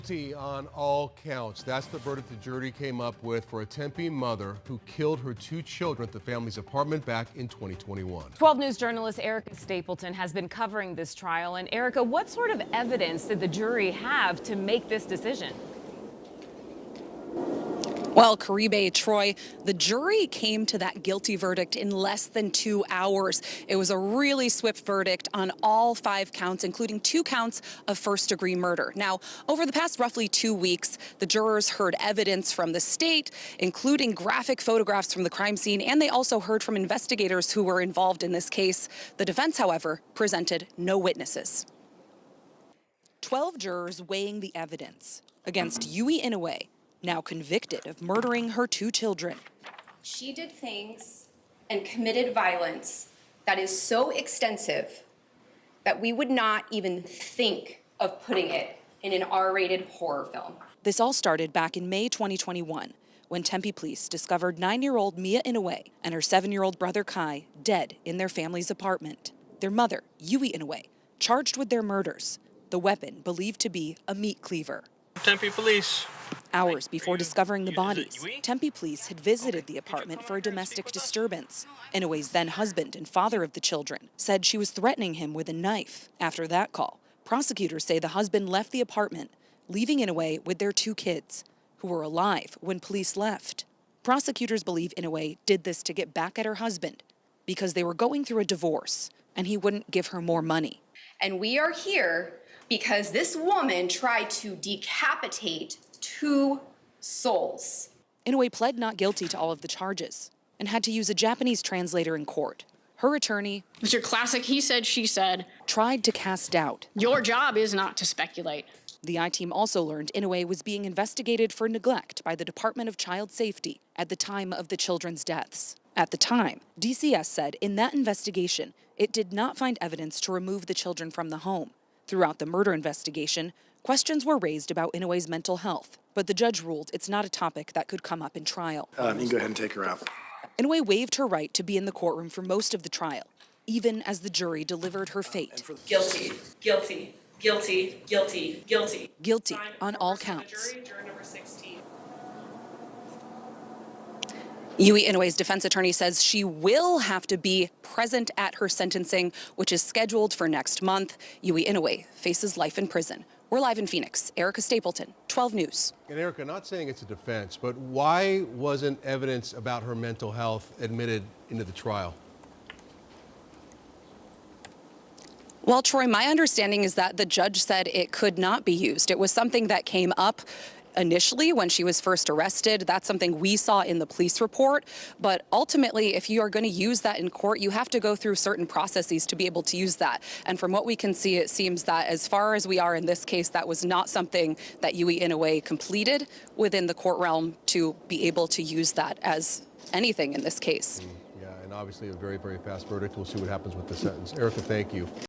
Guilty on all counts. That's the verdict the jury came up with for a Tempe mother who killed her two children at the family's apartment back in 2021. 12 News journalist Erica Stapleton has been covering this trial. And Erica, what sort of evidence did the jury have to make this decision? Well, Caribe, Troy, the jury came to that guilty verdict in less than 2 hours. It was a really swift verdict on all 5 counts, including 2 counts of first-degree murder. Now, over the past roughly 2 weeks, the jurors heard evidence from the state, including graphic photographs from the crime scene, and they also heard from investigators who were involved in this case. The defense, however, presented no witnesses. 12 jurors weighing the evidence against Yui Inoue, now convicted of murdering her 2 children. She did things and committed violence that is so extensive that we would not even think of putting it in an R-rated horror film. This all started back in May 2021, when Tempe police discovered 9-year-old Mia Inoue and her 7-year-old brother Kai dead in their family's apartment. Their mother, Yui Inoue, charged with their murders, the weapon believed to be a meat cleaver. Tempe police. Hours before discovering the bodies, Tempe police had visited the apartment for a domestic disturbance. Inoue's then husband and father of the children said she was threatening him with a knife. After that call, prosecutors say the husband left the apartment, leaving Inoue with their 2 kids, who were alive when police left. Prosecutors believe Inoue did this to get back at her husband because they were going through a divorce and he wouldn't give her more money. And we are here because this woman tried to decapitate 2 souls. Inoue pled not guilty to all of the charges and had to use a Japanese translator in court. Her attorney, Mr. Classic, he said, she said, tried to cast doubt. Your job is not to speculate. The I-team also learned Inoue was being investigated for neglect by the Department of Child Safety at the time of the children's deaths. At the time, DCS said in that investigation, it did not find evidence to remove the children from the home. Throughout the murder investigation, questions were raised about Inoue's mental health, but the judge ruled it's not a topic that could come up in trial. You can go ahead and take her out. Inoue waived her right to be in the courtroom for most of the trial, even as the jury delivered her fate. Guilty, guilty, guilty, guilty, guilty. Guilty on all counts. Juror number 16. Yui Inoue's defense attorney says she will have to be present at her sentencing, which is scheduled for next month. Yui Inoue faces life in prison. We're live in Phoenix. Erica Stapleton, 12 News. And Erica, not saying it's a defense, but why wasn't evidence about her mental health admitted into the trial? Well, Troy, my understanding is that the judge said it could not be used. It was something that came up initially when she was first arrested. That's something we saw in the police report. But ultimately, if you are going to use that in court, you have to go through certain processes to be able to use that. And from what we can see, it seems that as far as we are in this case, that was not something that Yui Inoue completed within the court realm to be able to use that as anything in this case. Yeah, and obviously a very, very fast verdict. We'll see what happens with the sentence. Erica, thank you.